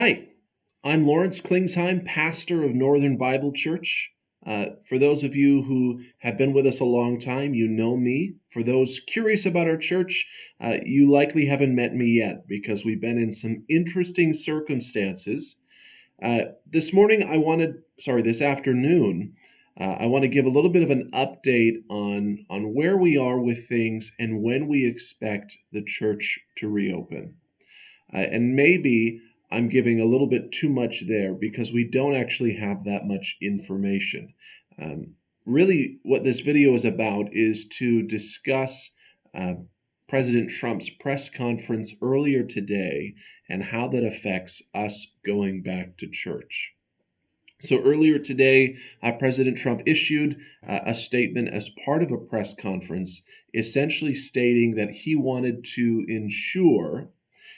Hi, I'm Lawrence Klingsheim, pastor of Northern Bible Church. For those of you who have been with us a long time, you know me. For those curious about our church, you likely haven't met me yet because we've been in some interesting circumstances. This afternoon, I want to give a little bit of an update on where we are with things and when we expect the church to reopen. And maybe I'm giving a little bit too much there because we don't actually have that much information. Really, what this video is about is to discuss uh, President Trump's press conference earlier today and how that affects us going back to church. So earlier today, President Trump issued a statement as part of a press conference, essentially stating that he wanted to ensure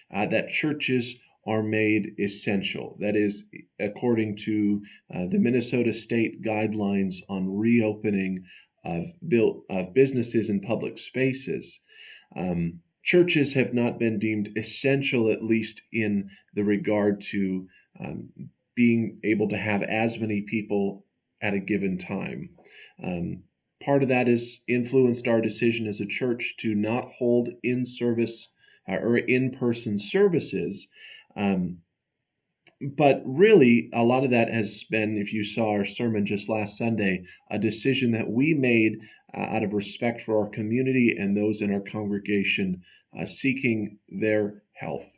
that churches are made essential. That is, according to the Minnesota State guidelines on reopening of businesses and public spaces. Churches have not been deemed essential, at least in the regard to being able to have as many people at a given time. Part of that has influenced our decision as a church to not hold in-service or in-person services. But really, a lot of that has been, if you saw our sermon just last Sunday, a decision that we made out of respect for our community and those in our congregation seeking their health.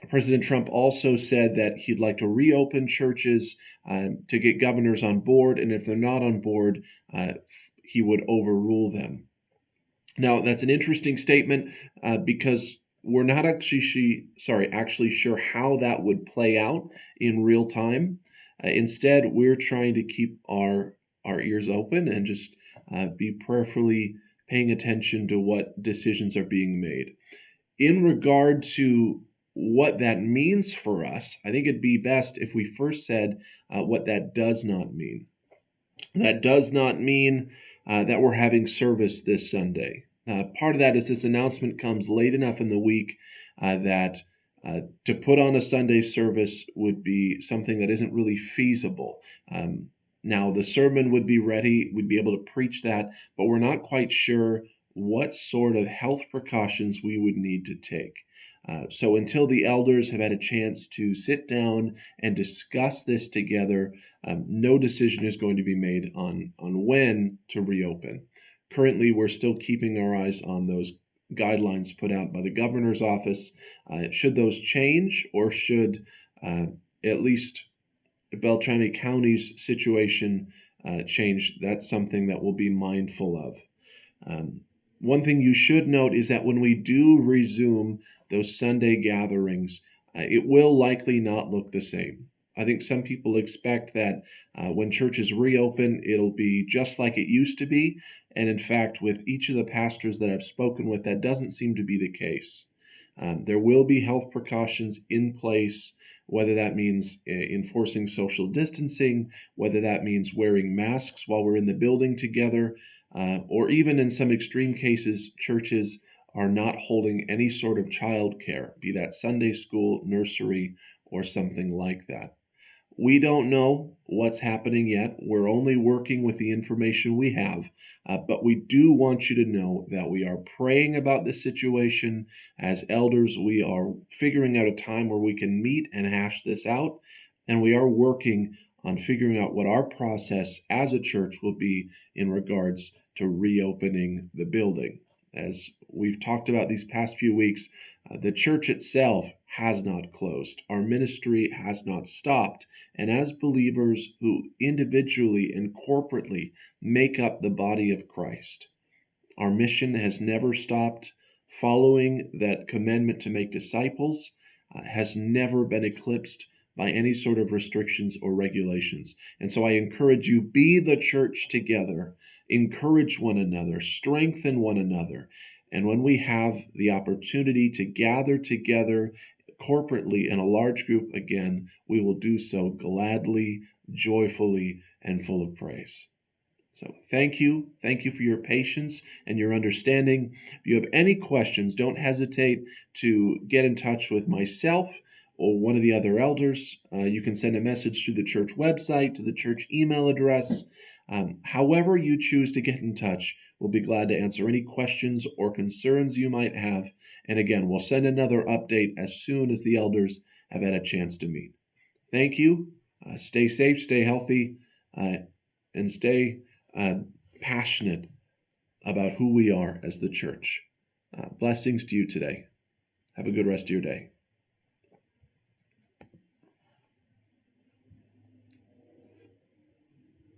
President Trump also said that he'd like to reopen churches to get governors on board, and if they're not on board, he would overrule them. Now, that's an interesting statement because we're not actually sure how that would play out in real time. Instead, we're trying to keep our ears open and just be prayerfully paying attention to what decisions are being made. In regard to what that means for us, I think it'd be best if we first said what that does not mean. That does not mean that we're having service this Sunday. Part of that is this announcement comes late enough in the week that to put on a Sunday service would be something that isn't really feasible. Now, the sermon would be ready, we'd be able to preach that, but we're not quite sure what sort of health precautions we would need to take. So until the elders have had a chance to sit down and discuss this together, no decision is going to be made on when to reopen. Currently, we're still keeping our eyes on those guidelines put out by the governor's office. Should those change, or should at least Beltrami County's situation change, that's something that we'll be mindful of. One thing you should note is that when we do resume those Sunday gatherings, it will likely not look the same. I think some people expect that when churches reopen, it'll be just like it used to be. And in fact, with each of the pastors that I've spoken with, that doesn't seem to be the case. There will be health precautions in place, whether that means enforcing social distancing, whether that means wearing masks while we're in the building together, or even in some extreme cases, churches are not holding any sort of childcare, be that Sunday school, nursery, or something like that. We don't know what's happening yet. We're only working with the information we have, but we do want you to know that we are praying about this situation. As elders, we are figuring out a time where we can meet and hash this out, and we are working on figuring out what our process as a church will be in regards to reopening the building. As we've talked about these past few weeks, the church itself has not closed. Our ministry has not stopped. And as believers who individually and corporately make up the body of Christ, our mission has never stopped. Following that commandment to make disciples has never been eclipsed by any sort of restrictions or regulations. And so I encourage you, be the church together, encourage one another, strengthen one another. And when we have the opportunity to gather together corporately in a large group again, we will do so gladly, joyfully, and full of praise. So thank you. Thank you for your patience and your understanding. If you have any questions, don't hesitate to get in touch with myself or one of the other elders. You can send a message to the church website, to the church email address. However you choose to get in touch, we'll be glad to answer any questions or concerns you might have. And again, we'll send another update as soon as the elders have had a chance to meet. Thank you. Stay safe, stay healthy, and stay passionate about who we are as the church. Blessings to you today. Have a good rest of your day.